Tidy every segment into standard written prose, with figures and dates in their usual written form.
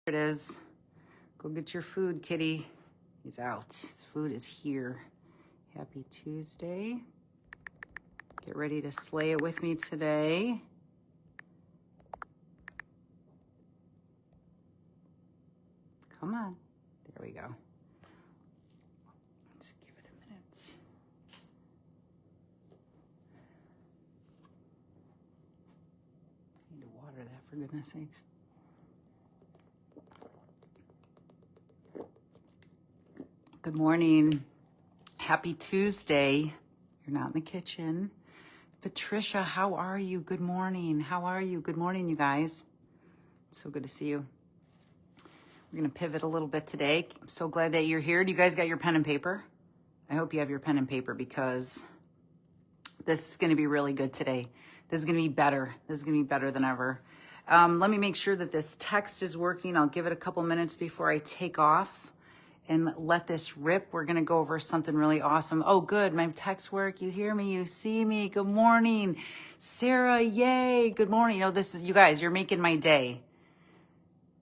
It is. Go get your food, kitty. He's out. His food is here. Happy Tuesday. Get ready to slay it with me today. Come on. There we go. Let's give it a minute. I need to water that, for goodness sakes. Good morning. Happy Tuesday. You're not in the kitchen. Patricia, how are you? Good morning. How are you? Good morning, you guys. It's so good to see you. We're going to pivot a little bit today. I'm so glad that you're here. Do you guys got your pen and paper? I hope you have your pen and paper because this is going to be really good today. This is going to be better. This is going to be better than ever. Let me make sure that this text is working. I'll give it a couple minutes before I take off and let this rip. We're going to go over something really awesome. Oh, good. My text work. You hear me. You see me. Good morning. Sarah, yay. Good morning. You know, this is, you guys, you're making my day.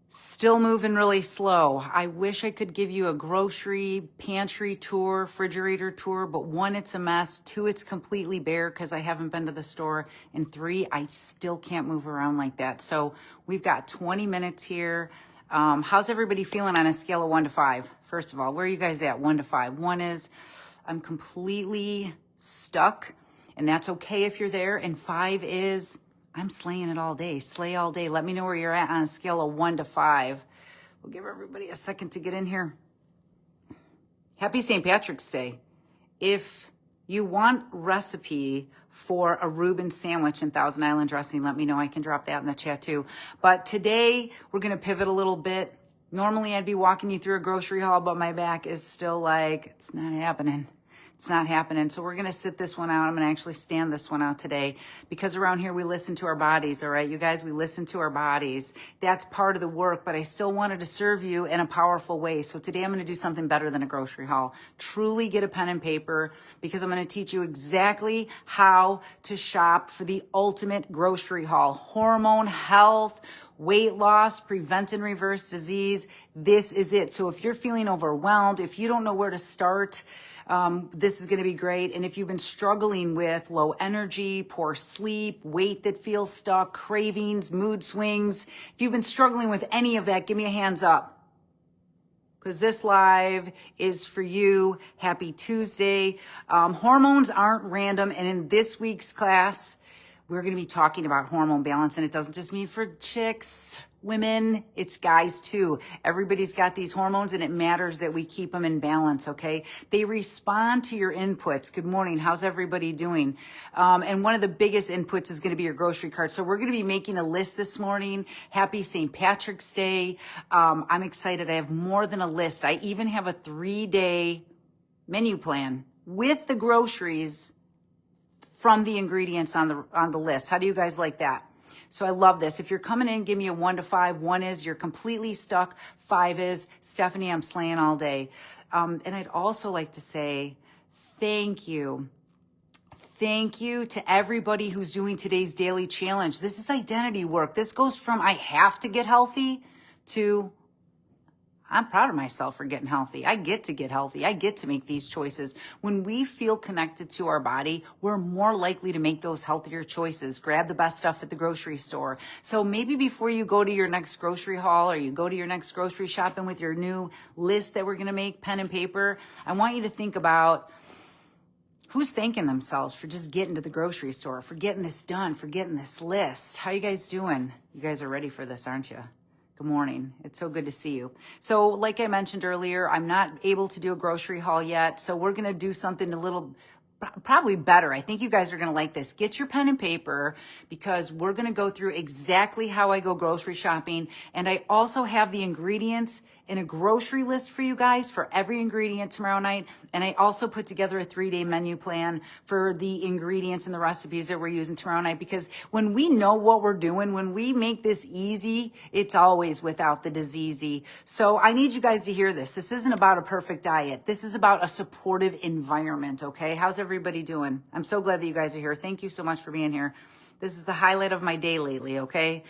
Still moving really slow. I wish I could give you a grocery pantry tour, refrigerator tour, but one, it's a mess. Two, it's completely bare because I haven't been to the store. And three, I still can't move around like that. So we've got 20 minutes here. How's everybody feeling on a scale of 1 to 5? First of all, where are you guys at? 1 to 5. 1 is I'm completely stuck, and that's okay if you're there. And 5 is I'm slaying it all day. Slay all day. Let me know where you're at on a scale of 1 to 5. We'll give everybody a second to get in here. Happy St. Patrick's Day. If you want recipe for a Reuben sandwich and Thousand Island dressing, let me know. I can drop that in the chat too. But today we're going to pivot a little bit. Normally I'd be walking you through a grocery haul, but my back is still like, it's not happening. It's not happening. So we're going to sit this one out. I'm going to actually stand this one out today because around here we listen to our bodies. All right, you guys, we listen to our bodies. That's part of the work, but I still wanted to serve you in a powerful way. So today I'm going to do something better than a grocery haul. Truly get a pen and paper because I'm going to teach you exactly how to shop for the ultimate grocery haul. Hormone, health, weight loss, prevent and reverse disease. This is it. So if you're feeling overwhelmed, if you don't know where to start, this is going to be great. And if you've been struggling with low energy, poor sleep, weight that feels stuck, cravings, mood swings, if you've been struggling with any of that, give me a hands up. Because this live is for you. Happy Tuesday. Hormones aren't random. And in this week's class, we're going to be talking about hormone balance. And it doesn't just mean for chicks, women, it's guys too. Everybody's got these hormones and it matters that we keep them in balance, okay? They respond to your inputs. Good morning. How's everybody doing? And one of the biggest inputs is going to be your grocery cart. So we're going to be making a list this morning. Happy St. Patrick's Day. I'm excited. I have more than a list. I even have a 3-day menu plan with the groceries from the ingredients on the list. How do you guys like that? So I love this. If you're coming in, give me a 1 to 5. 1 is you're completely stuck. 5 is Stephanie, I'm slaying all day. And I'd also like to say thank you. Thank you to everybody who's doing today's daily challenge. This is identity work. This goes from I have to get healthy to I'm proud of myself for getting healthy. I get to get healthy. I get to make these choices. When we feel connected to our body, we're more likely to make those healthier choices. Grab the best stuff at the grocery store. So maybe before you go to your next grocery haul or you go to your next grocery shopping with your new list that we're going to make, pen and paper, I want you to think about who's thanking themselves for just getting to the grocery store, for getting this done, for getting this list. How you guys doing? You guys are ready for this, aren't you? Good morning. It's so good to see you. So like I mentioned earlier, I'm not able to do a grocery haul yet. So we're going to do something a little probably better. I think you guys are going to like this. Get your pen and paper because we're going to go through exactly how I go grocery shopping. And I also have the ingredients in a grocery list for you guys for every ingredient tomorrow night. And I also put together a 3-day menu plan for the ingredients and the recipes that we're using tomorrow night. Because when we know what we're doing, when we make this easy, it's always without the diseasey. So I need you guys to hear this. This isn't about a perfect diet. This is about a supportive environment, okay? How's everybody doing? I'm so glad that you guys are here. Thank you so much for being here. This is the highlight of my day lately, okay?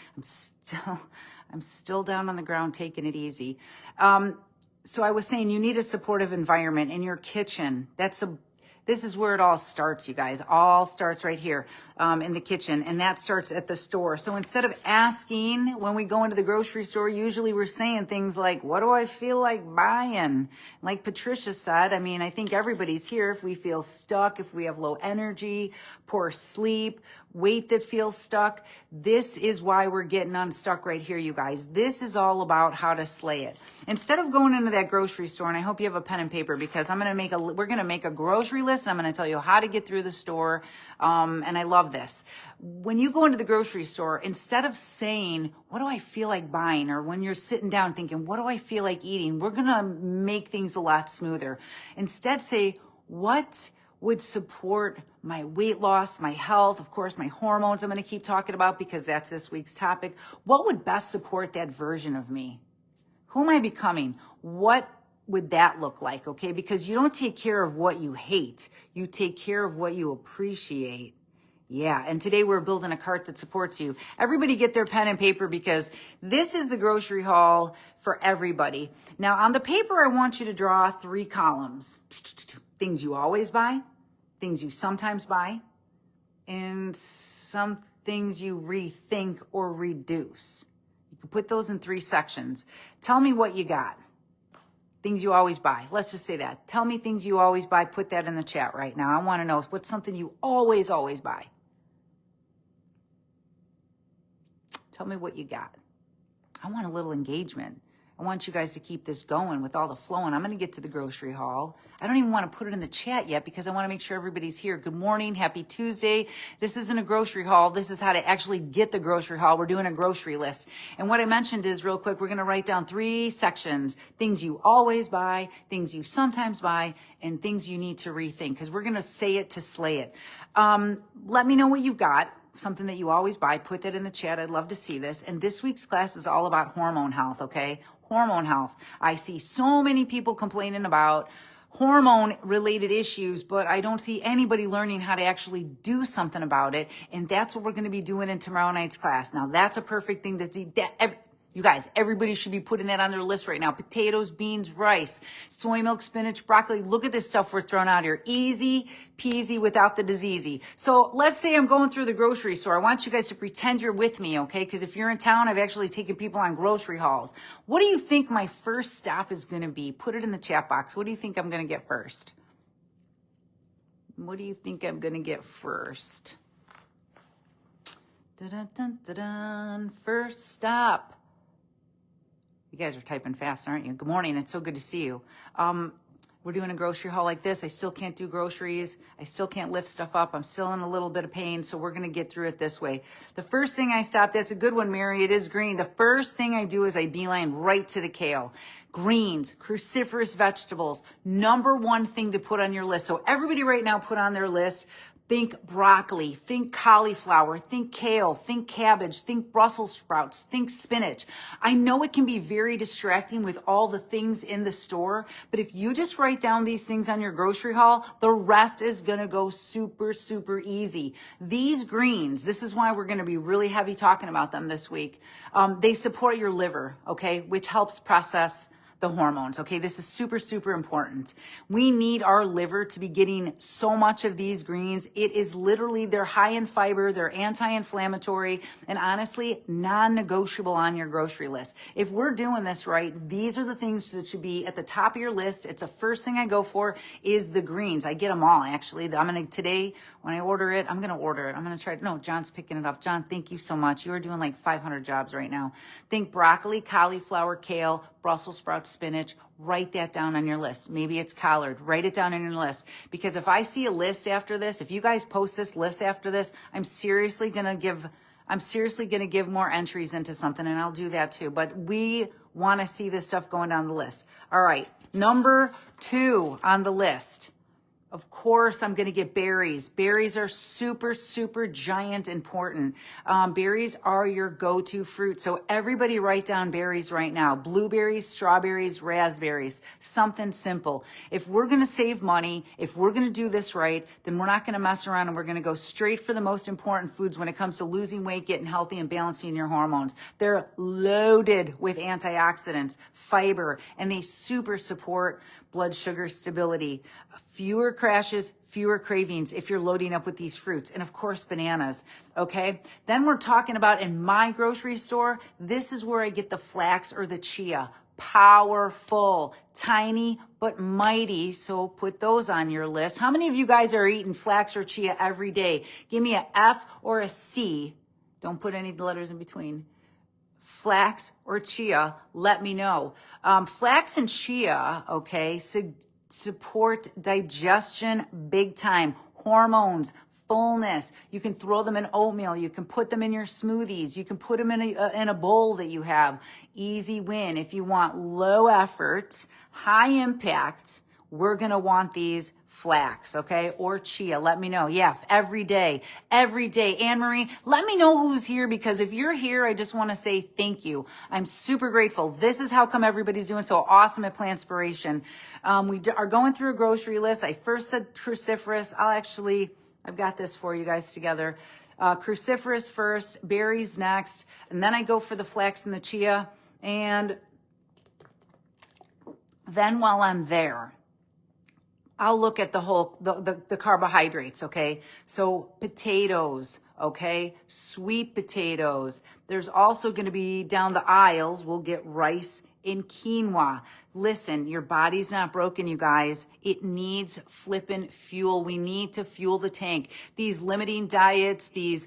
I'm still down on the ground, taking it easy. So I was saying you need a supportive environment in your kitchen. This is where it all starts, you guys. All starts right here in the kitchen, and that starts at the store. So instead of asking when we go into the grocery store, usually we're saying things like, what do I feel like buying? Like Patricia said, I mean, I think everybody's here. If we feel stuck, if we have low energy, poor sleep, weight that feels stuck, this is why we're getting unstuck right here, you guys. This is all about how to slay it. Instead of going into that grocery store, and I hope you have a pen and paper because we're going to make a grocery list. I'm going to tell you how to get through the store. And I love this. When you go into the grocery store, instead of saying, what do I feel like buying? Or when you're sitting down thinking, what do I feel like eating? We're going to make things a lot smoother. Instead say, what would support my weight loss, my health, of course, my hormones I'm going to keep talking about because that's this week's topic. What would best support that version of me? Who am I becoming? What would that look like? Okay, because you don't take care of what you hate. You take care of what you appreciate. Yeah, and today we're building a cart that supports you. Everybody get their pen and paper because this is the grocery haul for everybody. Now, on the paper, I want you to draw 3 columns. Things you always buy, things you sometimes buy, and some things you rethink or reduce. You can put those in 3 sections. Tell me what you got. Things you always buy. Let's just say that. Tell me things you always buy. Put that in the chat right now. I want to know what's something you always buy. Tell me what you got. I want a little engagement. I want you guys to keep this going with all the flowing. I'm going to get to the grocery haul. I don't even want to put it in the chat yet because I want to make sure everybody's here. Good morning. Happy Tuesday. This isn't a grocery haul. This is how to actually get the grocery haul. We're doing a grocery list. And what I mentioned is real quick, we're going to write down 3 sections. Things you always buy, things you sometimes buy, and things you need to rethink because we're going to say it to slay it. Let me know what you've got. Something that you always buy, put that in the chat. I'd love to see this. And this week's class is all about hormone health, okay? Hormone health. I see so many people complaining about hormone related issues, but I don't see anybody learning how to actually do something about it. And that's what we're going to be doing in tomorrow night's class. Now that's a perfect thing to see. You guys, everybody should be putting that on their list right now. Potatoes, beans, rice, soy milk, spinach, broccoli. Look at this stuff we're throwing out here. Easy peasy without the diseasey. So let's say I'm going through the grocery store. I want you guys to pretend you're with me, okay? Because if you're in town, I've actually taken people on grocery hauls. What do you think my first stop is going to be? Put it in the chat box. What do you think I'm going to get first? What do you think I'm going to get first? Dun-dun-dun-dun-dun. First stop. You guys are typing fast, aren't you? Good morning. It's so good to see you. We're doing a grocery haul like this. I still can't do groceries. I still can't lift stuff up. I'm still in a little bit of pain, so we're going to get through it this way. The first thing I stop, that's a good one, Mary. It is green. The first thing I do is I beeline right to the kale. Greens, cruciferous vegetables, #1 thing to put on your list. So everybody right now put on their list. Think broccoli, think cauliflower, think kale, think cabbage, think Brussels sprouts, think spinach. I know it can be very distracting with all the things in the store, but if you just write down these things on your grocery haul, the rest is going to go super, super easy. These greens, this is why we're going to be really heavy talking about them this week. They support your liver, okay, which helps process the hormones. Okay, this is super, super important. We need our liver to be getting so much of these greens. It is literally, they're high in fiber, they're anti-inflammatory, and honestly, non-negotiable on your grocery list. If we're doing this right, these are the things that should be at the top of your list. It's the first thing I go for is the greens. I get them all, actually. Today, when I order it, I'm going to order it. I'm going to try. No, John's picking it up. John, thank you so much. You're doing like 500 jobs right now. Think broccoli, cauliflower, kale, Brussels sprouts, spinach. Write that down on your list. Maybe it's collard. Write it down on your list. Because if I see a list after this, if you guys post this list after this, I'm seriously going to give more entries into something, and I'll do that too. But we want to see this stuff going down the list. All right. #2 on the list. Of course, I'm going to get berries. Berries are super, super giant important. Berries are your go-to fruit. So everybody write down berries right now. Blueberries, strawberries, raspberries, something simple. If we're going to save money, if we're going to do this right, then we're not going to mess around and we're going to go straight for the most important foods when it comes to losing weight, getting healthy, and balancing your hormones. They're loaded with antioxidants, fiber, and they super support blood sugar stability. Fewer crashes, fewer cravings if you're loading up with these fruits. And of course, bananas. Okay. Then we're talking about in my grocery store, this is where I get the flax or the chia. Powerful, tiny, but mighty. So put those on your list. How many of you guys are eating flax or chia every day? Give me a F or a C. Don't put any letters in between. Flax or chia, let me know. Flax and chia, okay, support digestion big time. Hormones, fullness. You can throw them in oatmeal. You can put them in your smoothies. You can put them in a bowl that you have. Easy win. If you want low effort, high impact, we're going to want these flax, okay? Or chia. Let me know. Yeah, every day. Every day. Anne-Marie, let me know who's here, because if you're here, I just want to say thank you. I'm super grateful. This is how come everybody's doing so awesome at Plantspiration. We are going through a grocery list. I first said cruciferous. I've got this for you guys together. Cruciferous first, berries next, and then I go for the flax and the chia. And then while I'm there, I'll look at the whole, the carbohydrates, okay? So potatoes, okay? Sweet potatoes. There's also going to be down the aisles, we'll get rice and quinoa. Listen, your body's not broken, you guys. It needs flippin' fuel. We need to fuel the tank. These limiting diets, these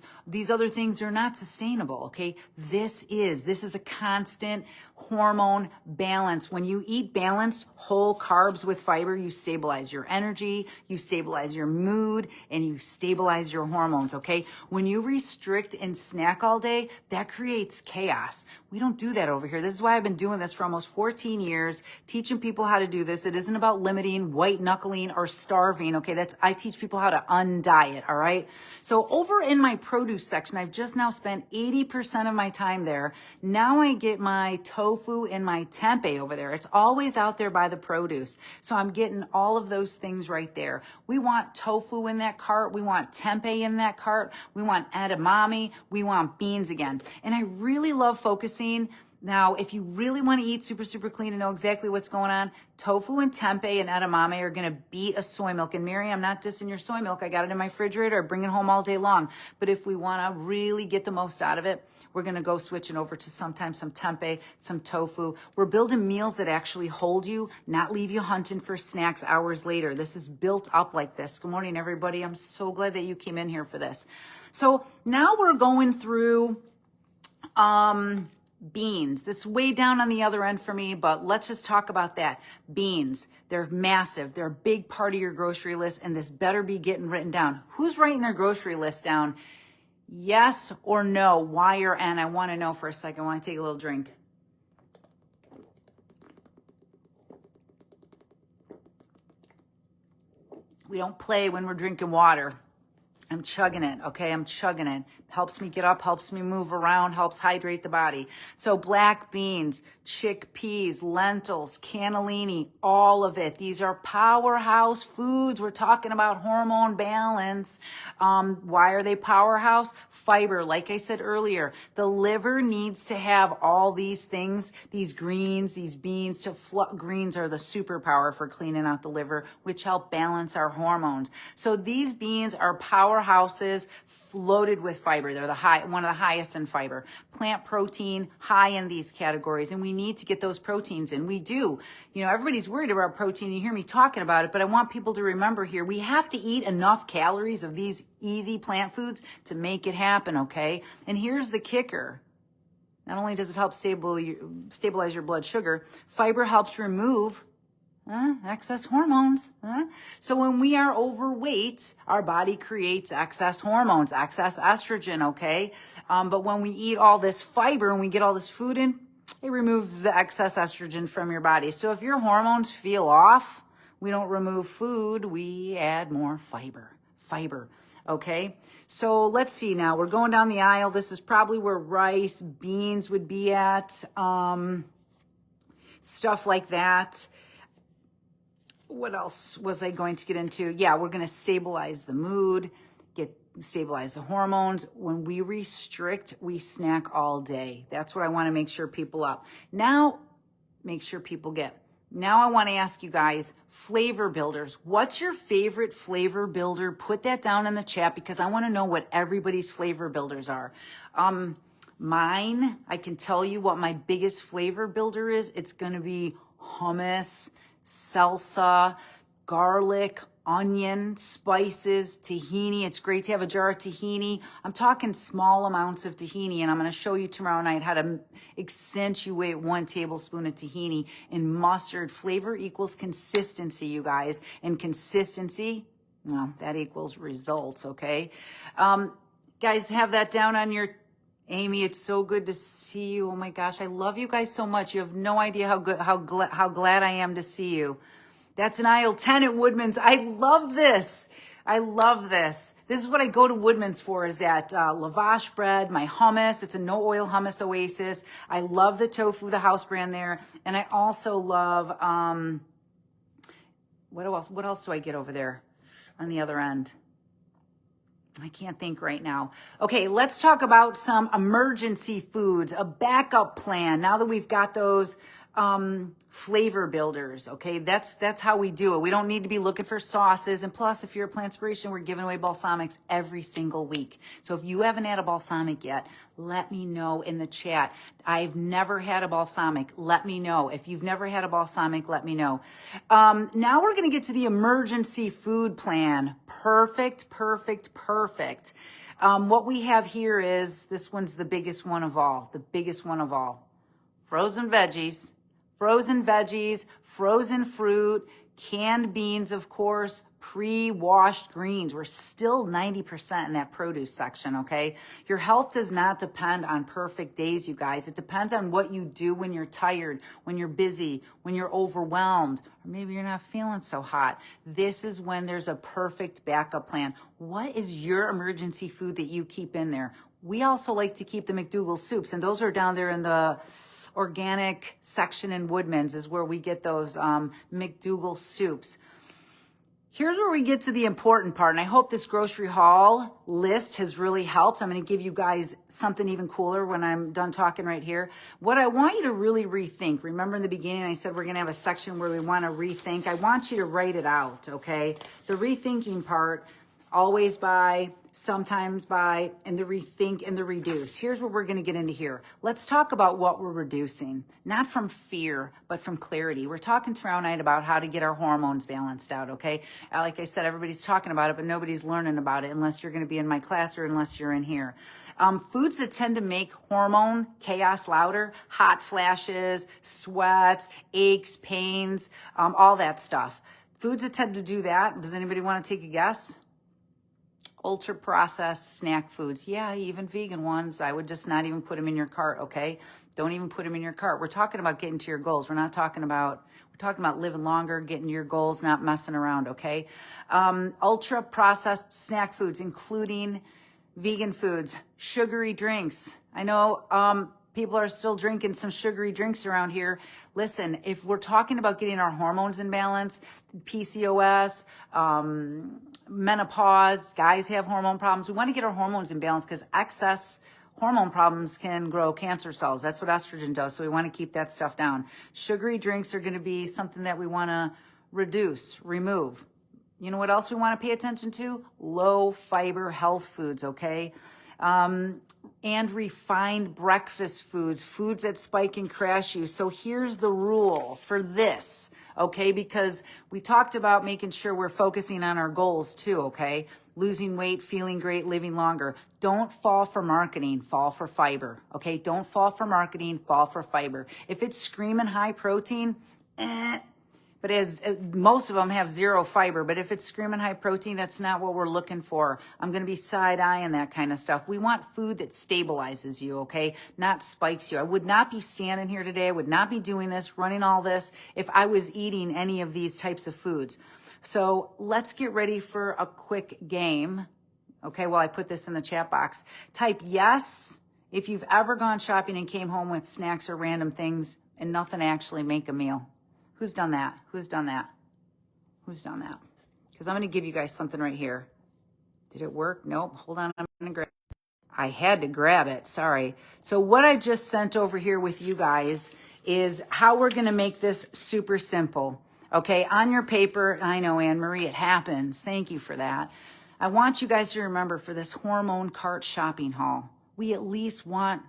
other things are not sustainable, okay? This is a constant hormone balance. When you eat balanced whole carbs with fiber, you stabilize your energy, you stabilize your mood, and you stabilize your hormones, okay? When you restrict and snack all day, that creates chaos. We don't do that over here. This is why I've been doing this for almost 14 years, teaching people how to do this. It isn't about limiting, white knuckling, or starving, okay? I teach people how to undiet, all right? So over in my produce section, I've just now spent 80% of my time there. Now I get my tofu and my tempeh over there. It's always out there by the produce. So I'm getting all of those things right there. We want tofu in that cart. We want tempeh in that cart. We want edamame. We want beans again. And I really love focusing. Now, if you really want to eat super, super clean and know exactly what's going on, tofu and tempeh and edamame are going to beat a soy milk. And Mary, I'm not dissing your soy milk. I got it in my refrigerator. I bring it home all day long. But if we want to really get the most out of it, we're going to go switching over to sometimes some tempeh, some tofu. We're building meals that actually hold you, not leave you hunting for snacks hours later. This is built up like this. Good morning, everybody. I'm so glad that you came in here for this. So now we're going through beans. This is way down on the other end for me, but let's just talk about that. Beans, they're massive. They're a big part of your grocery list, and this better be getting written down. Who's writing their grocery list down? Yes or no? Y or N? I want to know for a second. I want to take a little drink. We don't play when we're drinking water. I'm chugging it, okay? I'm chugging it. Helps me get up, helps me move around, helps hydrate the body. So black beans, chickpeas, lentils, cannellini, all of it. These are powerhouse foods. We're talking about hormone balance. Why are they powerhouse? Fiber, like I said earlier, the liver needs to have all these things, these greens, these beans. Greens are the superpower for cleaning out the liver, which help balance our hormones. So these beans are powerhouses, loaded with fiber. They're one of the highest in fiber. Plant protein, high in these categories, and we need to get those proteins in. We do. You know, everybody's worried about protein. You hear me talking about it, but I want people to remember here, we have to eat enough calories of these easy plant foods to make it happen, okay? And here's the kicker. Not only does it help stabilize your blood sugar, fiber helps remove excess hormones. So when we are overweight, our body creates excess hormones, excess estrogen, okay? But when we eat all this fiber and we get all this food in, it removes the excess estrogen from your body. So if your hormones feel off, We don't remove food, we add more fiber. Okay? So let's see now. We're going down the aisle. This is probably where rice, beans would be at, stuff like that. What else was I going to get into? Yeah, we're going to stabilize the mood, stabilize the hormones. When we restrict, we snack all day. That's what I want to make sure people up. Now, make sure people get. Now I want to ask you guys, flavor builders. What's your favorite flavor builder? Put that down in the chat because I want to know what everybody's flavor builders are. Mine, I can tell you what my biggest flavor builder is. It's going to be hummus, salsa, garlic, onion, spices, tahini. It's great to have a jar of tahini. I'm talking small amounts of tahini, and I'm going to show you tomorrow night how to accentuate 1 tablespoon of tahini in mustard. Flavor equals consistency, you guys. And consistency, well, that equals results, okay? Guys, have that down on your... Amy, it's so good to see you. Oh my gosh, I love you guys so much. You have no idea how glad I am to see you. That's an aisle 10 at Woodman's. I love this. I love this. This is what I go to Woodman's for, is that lavash bread, my hummus. It's a no oil hummus oasis. I love the tofu, the house brand there. And I also love, what else do I get over there on the other end? I can't think right now. Okay, let's talk about some emergency foods, a backup plan. Now that we've got those flavor builders, okay? That's how we do it. We don't need to be looking for sauces. And plus, if you're a Plantspiration, we're giving away balsamics every single week. So if you haven't had a balsamic yet, let me know in the chat. I've never had a balsamic. Let me know. If you've never had a balsamic, let me know. Now we're going to get to the emergency food plan. Perfect. What we have here is, this one's the biggest one of all. Frozen veggies, frozen fruit, canned beans, of course, pre-washed greens. We're still 90% in that produce section, okay? Your health does not depend on perfect days, you guys. It depends on what you do when you're tired, when you're busy, when you're overwhelmed, or maybe you're not feeling so hot. This is when there's a perfect backup plan. What is your emergency food that you keep in there? We also like to keep the McDougall soups, and those are down there in the organic section in Woodman's, is where we get those McDougall soups. Here's where we get to the important part, and I hope this grocery haul list has really helped. I'm going to give you guys something even cooler when I'm done talking right here. What I want you to really rethink, remember in the beginning I said we're going to have a section where we want to rethink. I want you to write it out, okay? The rethinking part, always buy, sometimes buy, and the rethink and the reduce. Here's what we're going to get into here. Let's talk about what we're reducing, not from fear, but from clarity. We're talking tomorrow night about how to get our hormones balanced out, okay? Like I said, everybody's talking about it, but nobody's learning about it unless you're going to be in my class or unless you're in here. Foods that tend to make hormone chaos louder, hot flashes, sweats, aches, pains, all that stuff. Foods that tend to do that, does anybody want to take a guess? Ultra processed snack foods. Yeah, even vegan ones. I would just not even put them in your cart, okay? Don't even put them in your cart. We're talking about getting to your goals. We're talking about living longer, getting to your goals, not messing around, okay? Ultra processed snack foods, including vegan foods, sugary drinks. I know people are still drinking some sugary drinks around here. Listen, if we're talking about getting our hormones in balance, PCOS, menopause, guys have hormone problems. We want to get our hormones in balance because excess hormone problems can grow cancer cells. That's what estrogen does. So we want to keep that stuff down. Sugary drinks are going to be something that we want to reduce, remove. You know what else we want to pay attention to? Low fiber health foods, okay? And refined breakfast foods, foods that spike and crash you. So here's the rule for this, okay? Because we talked about making sure we're focusing on our goals too, okay? Losing weight, feeling great, living longer. Don't fall for marketing, fall for fiber, okay? Don't fall for marketing, fall for fiber. If it's screaming high protein, But as most of them have zero fiber, but if it's screaming high protein, that's not what we're looking for. I'm going to be side-eyeing that kind of stuff. We want food that stabilizes you, okay? Not spikes you. I would not be standing here today. I would not be doing this, running all this, if I was eating any of these types of foods. So let's get ready for a quick game. Okay, well, I put this in the chat box. Type yes if you've ever gone shopping and came home with snacks or random things and nothing to actually make a meal. Who's done that? Who's done that? Who's done that? Because I'm going to give you guys something right here. Did it work? Nope. Hold on. I'm going to grab it. I had to grab it. Sorry. So what I just sent over here with you guys is how we're going to make this super simple. Okay, on your paper, I know, Anne-Marie, it happens. Thank you for that. I want you guys to remember for this hormone cart shopping haul, we at least want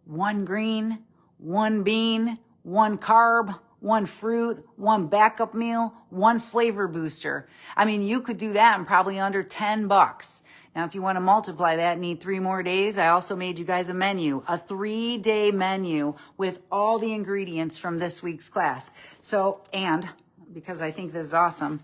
1 green, 1 bean, 1 carb, 1 fruit, 1 backup meal, 1 flavor booster. I mean, you could do that in probably under $10. Now, if you want to multiply that and need 3 more days, I also made you guys a menu, a 3-day menu with all the ingredients from this week's class. So, and because I think this is awesome,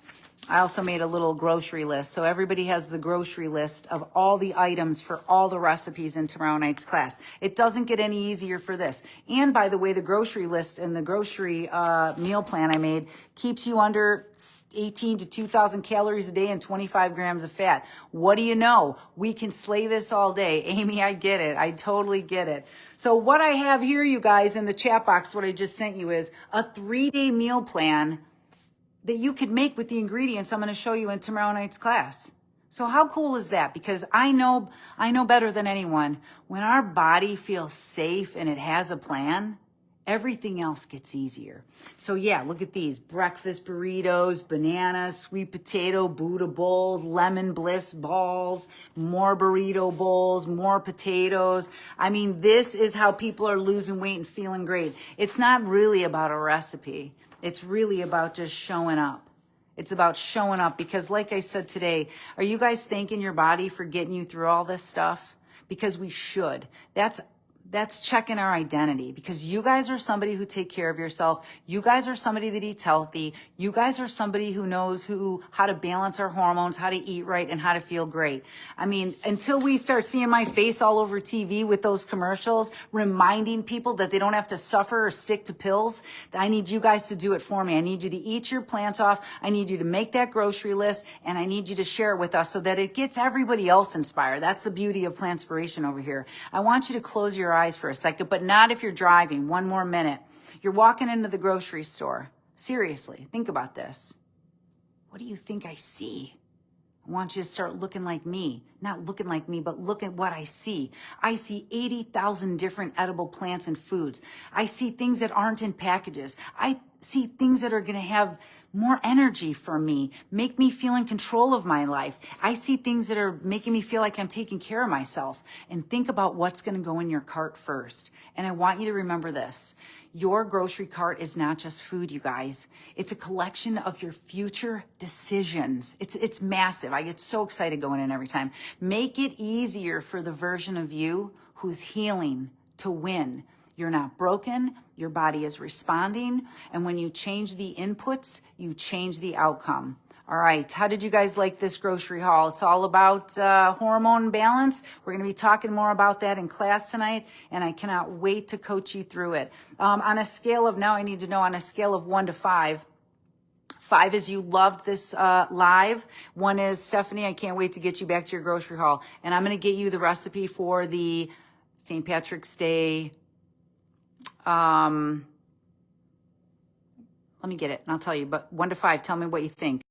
I also made a little grocery list. So everybody has the grocery list of all the items for all the recipes in tomorrow night's class. It doesn't get any easier for this. And by the way, the grocery list and the grocery meal plan I made keeps you under 18 to 2,000 calories a day and 25 grams of fat. What do you know? We can slay this all day. Amy, I get it. I totally get it. So what I have here, you guys, in the chat box, what I just sent you is a 3-day meal plan that you could make with the ingredients I'm going to show you in tomorrow night's class. So how cool is that? Because I know better than anyone, when our body feels safe and it has a plan, everything else gets easier. So yeah, look at these: breakfast burritos, bananas, sweet potato Buddha bowls, lemon bliss balls, more burrito bowls, more potatoes. I mean, this is how people are losing weight and feeling great. It's not really about a recipe. It's really about just showing up. It's about showing up because, like I said today, are you guys thanking your body for getting you through all this stuff? Because we should. That's checking our identity, because you guys are somebody who take care of yourself. You guys are somebody that eats healthy. You guys are somebody who knows how to balance our hormones, how to eat right, and how to feel great. I mean, until we start seeing my face all over TV with those commercials, reminding people that they don't have to suffer or stick to pills, I need you guys to do it for me. I need you to eat your plants off. I need you to make that grocery list, and I need you to share it with us so that it gets everybody else inspired. That's the beauty of Plantspiration over here. I want you to close your eyes for a second, but not if you're driving. 1 more minute. You're walking into the grocery store. Seriously, think about this. What do you think I see? I want you to start looking like me. Not looking like me, but look at what I see. I see 80,000 different edible plants and foods. I see things that aren't in packages. I see things that are going to have more energy for me, make me feel in control of my life. I see things that are making me feel like I'm taking care of myself. And think about what's going to go in your cart first. And I want you to remember this. Your grocery cart is not just food, you guys. It's a collection of your future decisions. It's massive. I get so excited going in every time. Make it easier for the version of you who's healing to win. You're not broken. Your body is responding. And when you change the inputs, you change the outcome. All right. How did you guys like this grocery haul? It's all about hormone balance. We're going to be talking more about that in class tonight, and I cannot wait to coach you through it. On a scale of, now I need to know, on a scale of 1 to 5, 5 is you loved this live. 1 is, Stephanie, I can't wait to get you back to your grocery haul. And I'm going to get you the recipe for the St. Patrick's Day. Let me get it and I'll tell you, but 1 to 5, tell me what you think.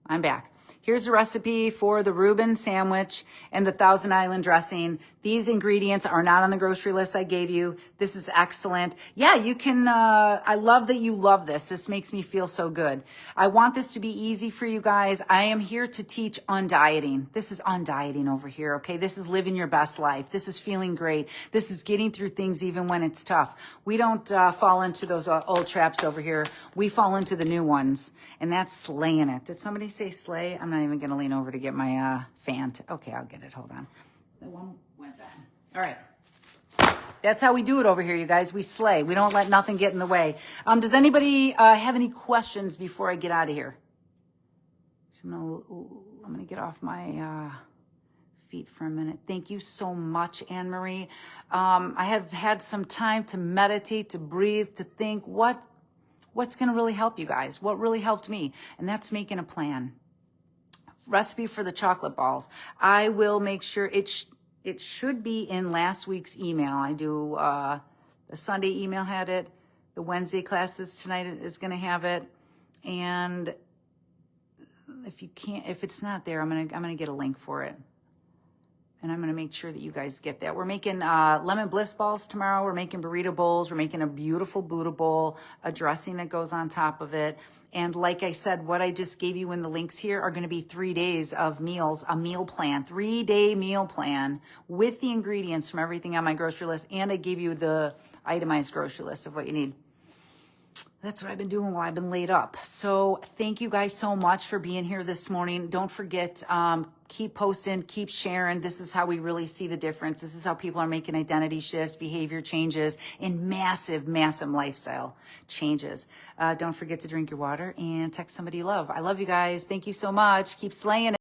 I'm back. Here's the recipe for the Reuben sandwich and the Thousand Island dressing. These ingredients are not on the grocery list I gave you. This is excellent. Yeah, you can, I love that you love this. This makes me feel so good. I want this to be easy for you guys. I am here to teach undieting. This is undieting over here, okay? This is living your best life. This is feeling great. This is getting through things even when it's tough. We don't fall into those old traps over here. We fall into the new ones, and that's slaying it. Did somebody say slay? I'm not even going to lean over to get my fan. Okay, I'll get it. Hold on. The one went on. All right. That's how we do it over here, you guys. We slay. We don't let nothing get in the way. Does anybody have any questions before I get out of here? So I'm gonna get off my feet for a minute. Thank you so much, Anne Marie. I have had some time to meditate, to breathe, to think what's gonna really help you guys. What really helped me, and that's making a plan. Recipe for the chocolate balls. I will make sure it should be in last week's email. I do, the Sunday email had it. The Wednesday classes tonight is going to have it. And if it's not there, I'm going to get a link for it. And I'm going to make sure that you guys get that. We're making lemon bliss balls tomorrow. We're making burrito bowls. We're making a beautiful Buddha bowl, a dressing that goes on top of it. And like I said, what I just gave you in the links here are going to be 3 days of meals, a meal plan, 3-day meal plan with the ingredients from everything on my grocery list. And I gave you the itemized grocery list of what you need. That's what I've been doing while I've been laid up. So thank you guys so much for being here this morning. Don't forget, keep posting, keep sharing. This is how we really see the difference. This is how people are making identity shifts, behavior changes, and massive, massive lifestyle changes. Don't forget to drink your water and text somebody you love. I love you guys. Thank you so much. Keep slaying it.